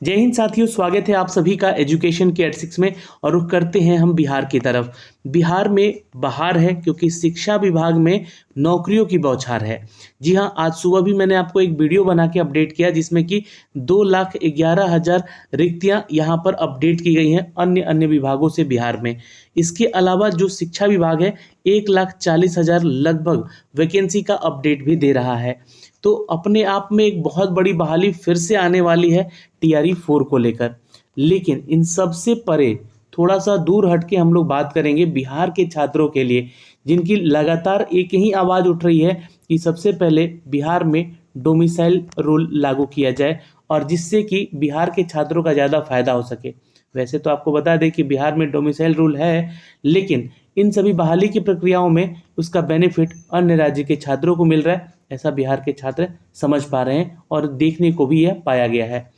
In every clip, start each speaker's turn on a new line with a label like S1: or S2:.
S1: जय हिंद साथियों, स्वागत है आप सभी का एजुकेशन के एट 6 में। और रुख करते हैं हम बिहार की तरफ। बिहार में बहार है क्योंकि शिक्षा विभाग में नौकरियों की बौछार है। जी हाँ, आज सुबह भी मैंने आपको एक वीडियो बना के अपडेट किया जिसमें कि 2,11,000 रिक्तियां यहाँ पर अपडेट की गई हैं अन्य अन्य विभागों से बिहार में। इसके अलावा जो शिक्षा विभाग है 1,40,000 लगभग वैकेंसी का अपडेट भी दे रहा है। तो अपने आप में एक बहुत बड़ी बहाली फिर से आने वाली है टीआरई 4 को लेकर। लेकिन इन सब से परे थोड़ा सा दूर हट के हम लोग बात करेंगे बिहार के छात्रों के लिए, जिनकी लगातार एक ही आवाज़ उठ रही है कि सबसे पहले बिहार में डोमिसाइल रूल लागू किया जाए और जिससे कि बिहार के छात्रों का ज़्यादा फायदा हो सके। वैसे तो आपको बता दें कि बिहार में डोमिसाइल रूल है, लेकिन इन सभी बहाली की प्रक्रियाओं में उसका बेनिफिट अन्य राज्य के छात्रों को मिल रहा है, ऐसा बिहार के छात्र समझ पा रहे हैं और देखने को भी यह पाया गया है।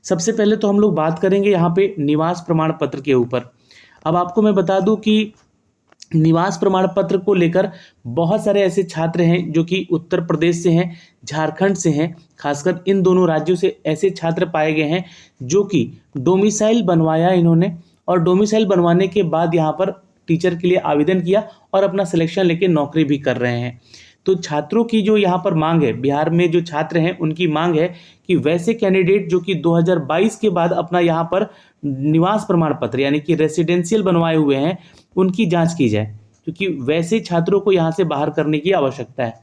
S1: सबसे पहले तो हम लोग बात करेंगे यहाँ पे निवास प्रमाण पत्र के ऊपर। अब आपको मैं बता दूं कि निवास प्रमाण पत्र को लेकर बहुत सारे ऐसे छात्र हैं जो कि उत्तर प्रदेश से हैं, झारखंड से हैं, खासकर इन दोनों राज्यों से ऐसे छात्र पाए गए हैं जो कि डोमिसाइल बनवाया इन्होंने और डोमिसाइल बनवाने के बाद यहाँ पर टीचर के लिए आवेदन किया और अपना सिलेक्शन लेके नौकरी भी कर रहे हैं। तो छात्रों की जो यहाँ पर मांग है, बिहार में जो छात्र हैं उनकी मांग है कि वैसे कैंडिडेट जो कि 2022 के बाद अपना यहाँ पर निवास प्रमाण पत्र यानी कि रेसिडेंशियल बनवाए हुए हैं उनकी जांच की जाए, क्योंकि वैसे छात्रों को यहाँ से बाहर करने की आवश्यकता है।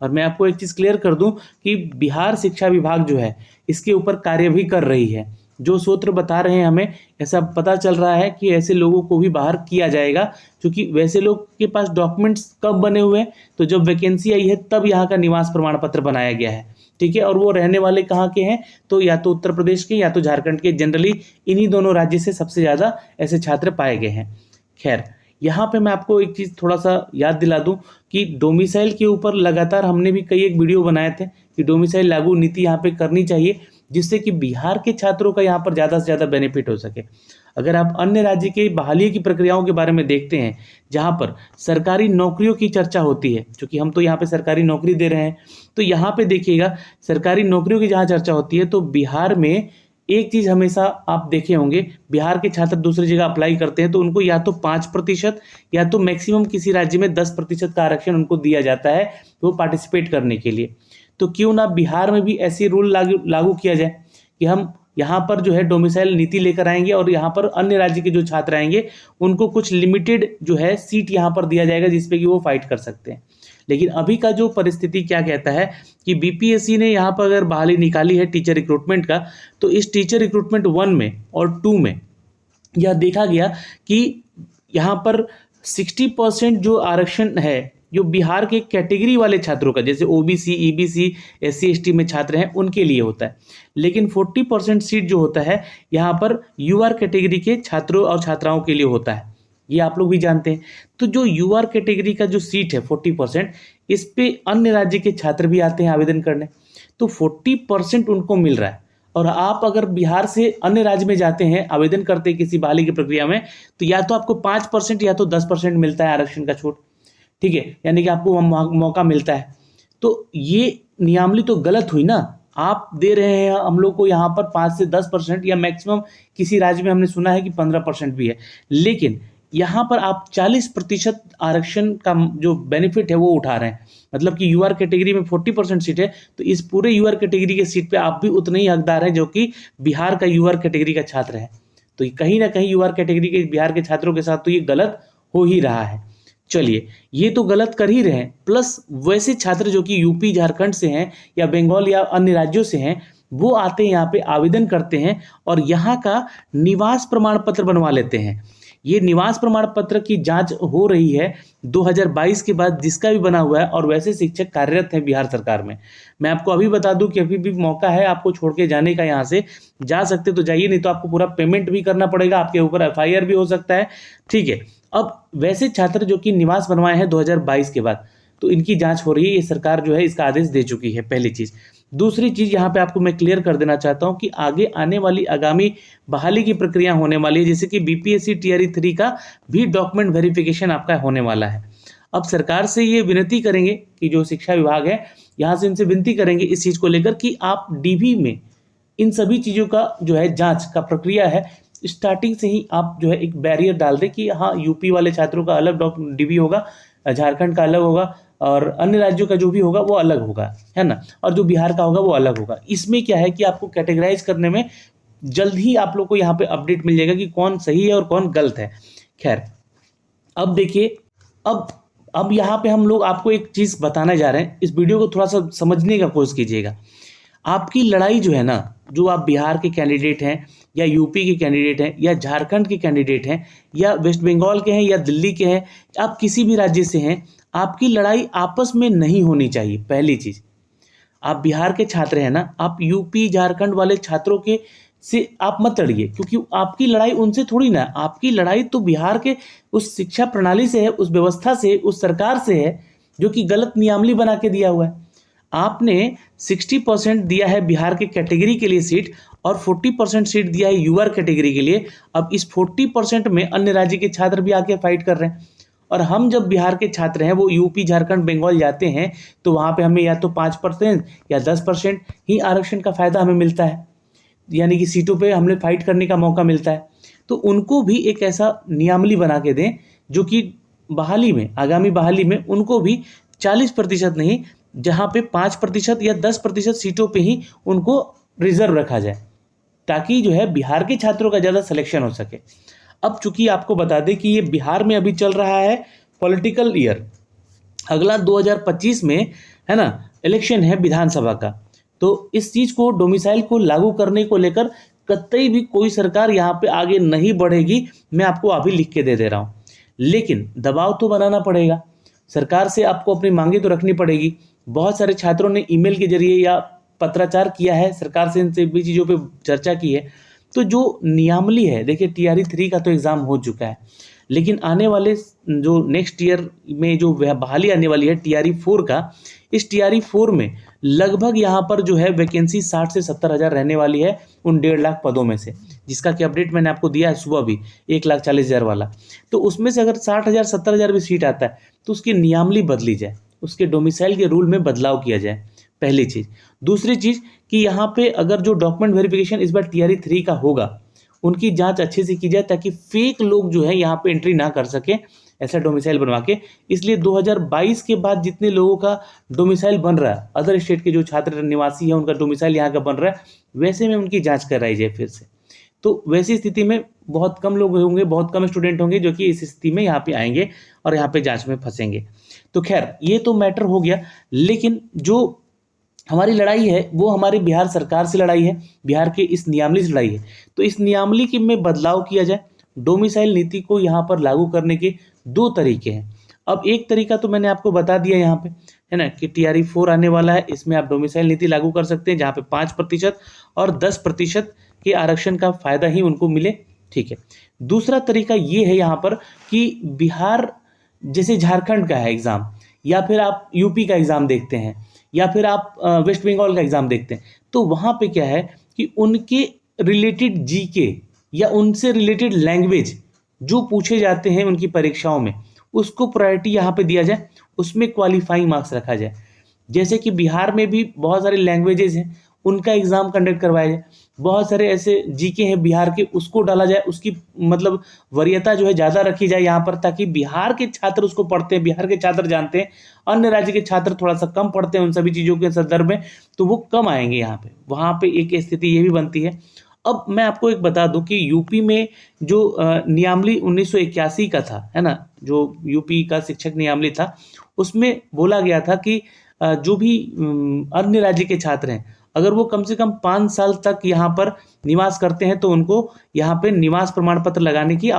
S1: और मैं आपको एक चीज़ क्लियर कर दूं कि बिहार शिक्षा विभाग जो है इसके ऊपर कार्य भी कर रही है। जो सूत्र बता रहे हैं हमें, ऐसा पता चल रहा है कि ऐसे लोगों को भी बाहर किया जाएगा, क्योंकि वैसे लोग के पास डॉक्यूमेंट्स कब बने हुए हैं, तो जब वैकेंसी आई है तब यहाँ का निवास प्रमाण पत्र बनाया गया है। ठीक है, और वो रहने वाले कहाँ के हैं, तो या तो उत्तर प्रदेश के या तो झारखंड के। जनरली इन्हीं दोनों राज्य से सबसे ज़्यादा ऐसे छात्र पाए गए हैं। खैर, यहाँ पे मैं आपको एक चीज़ थोड़ा सा याद दिला दूं कि डोमिसाइल के ऊपर लगातार हमने भी कई एक वीडियो बनाए थे कि डोमिसाइल लागू नीति यहाँ पे करनी चाहिए, जिससे कि बिहार के छात्रों का यहाँ पर ज़्यादा से ज़्यादा बेनिफिट हो सके। अगर आप अन्य राज्य के बहाली की प्रक्रियाओं के बारे में देखते हैं जहाँ पर सरकारी नौकरियों की चर्चा होती है, क्योंकि हम तो यहाँ पे सरकारी नौकरी दे रहे हैं, तो यहाँ पे देखिएगा सरकारी नौकरियों की जहाँ चर्चा होती है तो बिहार में एक चीज़ हमेशा आप देखे होंगे, बिहार के छात्र दूसरी जगह अप्लाई करते हैं तो उनको या तो 5% या तो मैक्सिमम किसी राज्य में 10% का आरक्षण उनको दिया जाता है वो पार्टिसिपेट करने के लिए। तो क्यों ना बिहार में भी ऐसी रूल लागू किया जाए कि हम यहाँ पर जो है डोमिसाइल नीति लेकर आएंगे और यहाँ पर अन्य राज्य के जो छात्र आएंगे उनको कुछ लिमिटेड जो है सीट यहाँ पर दिया जाएगा जिसपे कि वो फाइट कर सकते हैं। लेकिन अभी का जो परिस्थिति क्या कहता है कि बीपीएससी ने यहाँ पर अगर बहाली निकाली है टीचर रिक्रूटमेंट का, तो इस टीचर रिक्रूटमेंट 1 में और 2 में यह देखा गया कि यहाँ पर 60% जो आरक्षण है जो बिहार के कैटेगरी वाले छात्रों का, जैसे ओबीसी, ईबीसी, एससी एसटी में छात्र हैं उनके लिए होता है, लेकिन 40% सीट जो होता है यहाँ पर यूआर कैटेगरी के छात्रों और छात्राओं के लिए होता है। ये आप लोग भी जानते हैं। तो जो यूआर कैटेगरी का जो सीट है 40%, इस पे अन्य राज्य के छात्र भी आते हैं आवेदन करने, तो 40% उनको मिल रहा है। और आप अगर बिहार से अन्य राज्य में जाते हैं आवेदन करते हैं किसी बहाली की प्रक्रिया में, तो या तो आपको 5% या तो 10% मिलता है आरक्षण का छूट। ठीक है, यानी कि आपको मौका मिलता है। तो ये नियमावली तो गलत हुई ना। आप दे रहे हैं हम लोग को यहाँ पर 5 से 10% या मैक्सिमम किसी राज्य में हमने सुना है कि 15% भी है, लेकिन यहाँ पर आप 40% आरक्षण का जो बेनिफिट है वो उठा रहे हैं। मतलब कि यूआर कैटेगरी में 40% सीट है, तो इस पूरे यूआर कैटेगरी के सीट पे आप भी उतने ही हकदार हैं जो कि बिहार का यूआर कैटेगरी का छात्र है। तो कहीं ना कहीं यूआर कैटेगरी के बिहार के छात्रों के साथ तो ये गलत हो ही रहा है। चलिए, ये तो गलत कर ही रहे हैं, प्लस वैसे छात्र जो कि यूपी झारखंड से हैं या बंगाल या अन्य राज्यों से हैं वो आते हैं यहाँ पे आवेदन करते हैं और यहाँ का निवास प्रमाण पत्र बनवा लेते हैं। ये निवास प्रमाण पत्र की जांच हो रही है 2022 के बाद, जिसका भी बना हुआ है, और वैसे शिक्षक कार्यरत हैं बिहार सरकार में। मैं आपको अभी बता दूं कि अभी भी मौका है आपको छोड़ के जाने का, यहाँ से जा सकते तो जाइए, नहीं तो आपको पूरा पेमेंट भी करना पड़ेगा, आपके ऊपर एफआईआर भी हो सकता है। ठीक है, अब वैसे छात्र जो कि निवास बनवाए हैं 2022 के बाद, तो इनकी जांच हो रही है। ये सरकार जो है इसका आदेश दे चुकी है, पहली चीज़। दूसरी चीज़ यहाँ पे आपको मैं क्लियर कर देना चाहता हूँ कि आगे आने वाली आगामी बहाली की प्रक्रिया होने वाली है, जैसे कि बीपीएससी टीआरई 3 का भी डॉक्यूमेंट वेरिफिकेशन आपका होने वाला है। अब सरकार से ये विनती करेंगे कि जो शिक्षा विभाग है यहाँ से इनसे विनती करेंगे इस चीज़ को लेकर कि आप डीवी में इन सभी चीज़ों का जो है जांच का प्रक्रिया है, स्टार्टिंग से ही आप जो है एक बैरियर डाल दें कि हाँ, यूपी वाले छात्रों का अलग डीबी होगा, झारखंड का अलग होगा, और अन्य राज्यों का जो भी होगा वो अलग होगा, है ना, और जो बिहार का होगा वो अलग होगा। इसमें क्या है कि आपको कैटेगराइज करने में जल्द ही आप लोग को यहाँ पे अपडेट मिल जाएगा कि कौन सही है और कौन गलत है। खैर, अब देखिए, अब यहाँ पे हम लोग आपको एक चीज़ बताने जा रहे हैं, इस वीडियो को थोड़ा सा समझने का कोशिश कीजिएगा। आपकी लड़ाई जो है ना, जो आप बिहार के कैंडिडेट हैं या यूपी के कैंडिडेट हैं या झारखंड के कैंडिडेट हैं या वेस्ट बंगाल के हैं या दिल्ली के हैं, आप किसी भी राज्य से हैं, आपकी लड़ाई आपस में नहीं होनी चाहिए। पहली चीज़, आप बिहार के छात्र हैं ना, आप यूपी झारखंड वाले छात्रों के से आप मत लड़िए, क्योंकि आपकी लड़ाई उनसे थोड़ी ना, आपकी लड़ाई तो बिहार के उस शिक्षा प्रणाली से है, उस व्यवस्था से, उस सरकार से है जो कि गलत नियमावली बना के दिया हुआ है। आपने 60% दिया है बिहार के कैटेगरी के लिए सीट और 40% सीट दिया है यूआर कैटेगरी के लिए। अब इस 40% में अन्य राज्य के छात्र भी आके फाइट कर रहे हैं, और हम जब बिहार के छात्र हैं वो यूपी झारखंड बंगाल जाते हैं तो वहाँ पे हमें या तो 5% या 10% ही आरक्षण का फ़ायदा हमें मिलता है, यानी कि सीटों पे हमें फाइट करने का मौका मिलता है। तो उनको भी एक ऐसा नियमावली बना के दें जो कि बहाली में, आगामी बहाली में उनको भी 40% नहीं, जहाँ पे 5% या 10% सीटों पे ही उनको रिजर्व रखा जाए, ताकि जो है बिहार के छात्रों का ज़्यादा सिलेक्शन हो सके। अब चूंकि आपको बता दें कि ये बिहार में अभी चल रहा है पॉलिटिकल ईयर, अगला 2025 में, है ना, इलेक्शन है विधानसभा का, तो इस चीज़ को, डोमिसाइल को लागू करने को लेकर कतई भी कोई सरकार यहाँ पे आगे नहीं बढ़ेगी, मैं आपको अभी लिख के दे रहा हूँ। लेकिन दबाव तो बनाना पड़ेगा, सरकार से आपको अपनी मांगे तो रखनी पड़ेगी। बहुत सारे छात्रों ने ईमेल के जरिए या पत्राचार किया है सरकार से, इन सभी चीज़ों पे चर्चा की है। तो जो नियमावली है, देखिए TRE 3 का तो एग्ज़ाम हो चुका है, लेकिन आने वाले जो नेक्स्ट ईयर में जो बहाली आने वाली है TRE 4 का, इस TRE 4 में लगभग यहाँ पर जो है वैकेंसी 60 से 70 हज़ार रहने वाली है उन 1.5 लाख पदों में से, जिसका कि अपडेट मैंने आपको दिया है सुबह भी, 1,40,000 वाला। तो उसमें से अगर 60 हज़ार 70 हज़ार भी सीट आता है तो उसकी नियमावली बदली जाए, उसके डोमिसाइल के रूल में बदलाव किया जाए, पहली चीज़। दूसरी चीज़ कि यहाँ पे अगर जो डॉक्यूमेंट वेरिफिकेशन इस बार TRE 3 का होगा, उनकी जांच अच्छे से की जाए, ताकि फेक लोग जो है यहाँ पे एंट्री ना कर सके ऐसा डोमिसाइल बनवा के। इसलिए 2022 के बाद जितने लोगों का डोमिसाइल बन रहा है, अदर स्टेट के जो छात्र निवासी हैं उनका डोमिसाइल यहाँ का बन रहा है, वैसे में उनकी जाँच कराई जाए फिर से। तो वैसी स्थिति में बहुत कम लोग होंगे, बहुत कम स्टूडेंट होंगे जो कि इस स्थिति में यहाँ पे आएंगे और यहाँ पे जाँच में फंसेंगे। तो खैर, ये तो मैटर हो गया, लेकिन जो हमारी लड़ाई है वो हमारी बिहार सरकार से लड़ाई है, बिहार के इस नियमावली से लड़ाई है। तो इस नियमावली के में बदलाव किया जाए। डोमिसाइल नीति को यहाँ पर लागू करने के 2 तरीके हैं। अब एक तरीका तो मैंने आपको बता दिया यहाँ पे, है ना, कि TRE 4 आने वाला है, इसमें आप डोमिसाइल नीति लागू कर सकते हैं, जहाँ पे 5% और 10% के आरक्षण का फायदा ही उनको मिले, ठीक है। दूसरा तरीका ये है यहाँ पर कि बिहार जैसे झारखंड का है एग्ज़ाम, या फिर आप यूपी का एग्ज़ाम देखते हैं, या फिर आप वेस्ट बंगाल का एग्ज़ाम देखते हैं, तो वहाँ पे क्या है कि उनके रिलेटेड GK या उनसे रिलेटेड लैंग्वेज जो पूछे जाते हैं उनकी परीक्षाओं में, उसको प्रायोरिटी यहाँ पे दिया जाए, उसमें क्वालिफाइंग मार्क्स रखा जाए। जैसे कि बिहार में भी बहुत सारे लैंग्वेजेस हैं, उनका एग्ज़ाम कंडक्ट करवाया जाए। बहुत सारे ऐसे GK हैं बिहार के, उसको डाला जाए, उसकी मतलब वरीयता जो है ज़्यादा रखी जाए यहाँ पर, ताकि बिहार के छात्र उसको पढ़ते हैं, बिहार के छात्र जानते हैं, अन्य राज्य के छात्र थोड़ा सा कम पढ़ते हैं उन सभी चीज़ों के संदर्भ में, तो वो कम आएंगे यहाँ पे। वहाँ पे एक स्थिति ये भी बनती है। अब मैं आपको एक बता दूं कि यूपी में जो नियमावली 1981 का था, है ना, जो यूपी का शिक्षक नियमावली था, उसमें बोला गया था कि जो भी अन्य राज्य के छात्र हैं, अगर वो कम से कम 5 साल तक यहाँ पर निवास करते हैं तो उनको यहाँ पे निवास प्रमाण पत्र लगाने की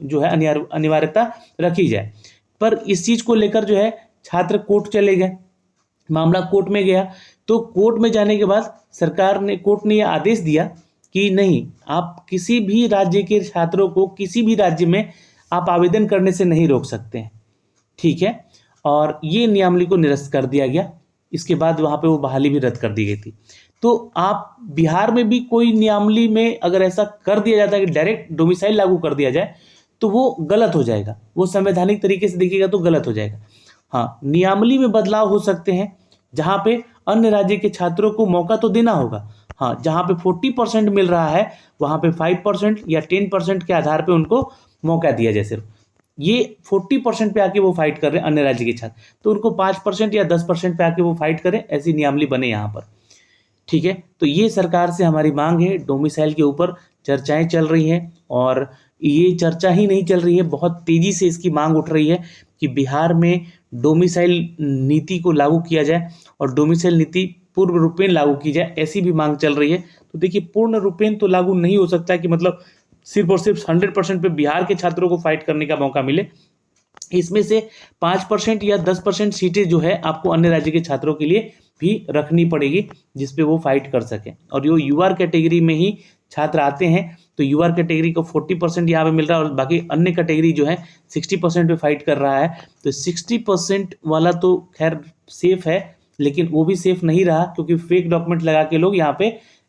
S1: जो है अनिवार्यता रखी जाए। पर इस चीज़ को लेकर जो है छात्र कोर्ट चले गए, मामला कोर्ट में गया, तो कोर्ट में जाने के बाद कोर्ट ने यह आदेश दिया कि नहीं, आप किसी भी राज्य के छात्रों को किसी भी राज्य में आप आवेदन करने से नहीं रोक सकते हैं, ठीक है। और ये नियमावली को निरस्त कर दिया गया। इसके बाद वहाँ पे वो बहाली भी रद्द कर दी गई थी। तो आप बिहार में भी कोई नियमावली में अगर ऐसा कर दिया जाता है कि डायरेक्ट डोमिसाइल लागू कर दिया जाए, तो वो गलत हो जाएगा, वो संवैधानिक तरीके से देखिएगा तो गलत हो जाएगा। हाँ, नियमावली में बदलाव हो सकते हैं, जहाँ पे अन्य राज्य के छात्रों को मौका तो देना होगा, हाँ, जहाँ पे 40% मिल रहा है वहाँ पे 5% या 10% के आधार पे उनको मौका दिया जाए सिर्फ। ये 40% पे आके वो फाइट कर रहे हैं अन्य राज्य के छात्र, तो उनको 5% या 10% पे आके वो फाइट करें, ऐसी नियमावली बने यहाँ पर। ठीक है, तो ये सरकार से हमारी मांग है। डोमिसाइल के ऊपर चर्चाएं चल रही हैं और ये चर्चा ही नहीं चल रही है, बहुत तेजी से इसकी मांग उठ रही है कि बिहार में डोमिसाइल नीति को लागू किया जाए और डोमिसाइल नीति पूर्ण रूपेण लागू की जाए, ऐसी भी मांग चल रही है। तो देखिए, पूर्ण रूपेण तो लागू नहीं हो सकता है कि मतलब सिर्फ और सिर्फ 100% पे बिहार के छात्रों को फाइट करने का मौका मिले। इसमें से 5% या 10% सीटें जो है आपको अन्य राज्य के छात्रों के लिए भी रखनी पड़ेगी, जिसपे वो फाइट कर सकें। और जो यूआर कैटेगरी में ही छात्र आते हैं, तो यूआर कैटेगरी को 40% यहाँ पे मिल रहा है और बाकी अन्य कैटेगरी जो है 60% पे फाइट कर रहा है। तो 60% वाला तो खैर सेफ है, लेकिन वो भी सेफ नहीं रहा, क्योंकि फेक डॉक्यूमेंट लगा के लोग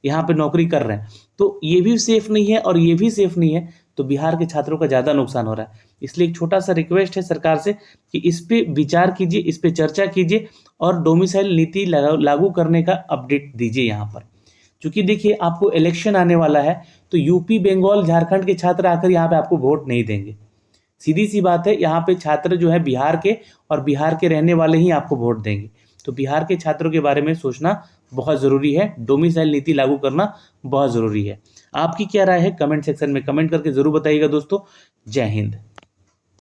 S1: यहाँ पे नौकरी कर रहे हैं। तो ये भी सेफ नहीं है और ये भी सेफ नहीं है, तो बिहार के छात्रों का ज़्यादा नुकसान हो रहा है। इसलिए एक छोटा सा रिक्वेस्ट है सरकार से कि इस पे विचार कीजिए, इस पे चर्चा कीजिए और डोमिसाइल नीति लागू करने का अपडेट दीजिए यहाँ पर। क्योंकि देखिए, आपको इलेक्शन आने वाला है, तो यूपी, बंगाल, झारखंड के छात्र आकर यहाँ पे आपको वोट नहीं देंगे। सीधी सी बात है, यहाँ पे छात्र जो है बिहार के और बिहार के रहने वाले ही आपको वोट देंगे। तो बिहार के छात्रों के बारे में सोचना बहुत ज़रूरी है, डोमिसाइल नीति लागू करना बहुत ज़रूरी है। आपकी क्या राय है, कमेंट सेक्शन में कमेंट करके ज़रूर बताइएगा दोस्तों। जय हिंद।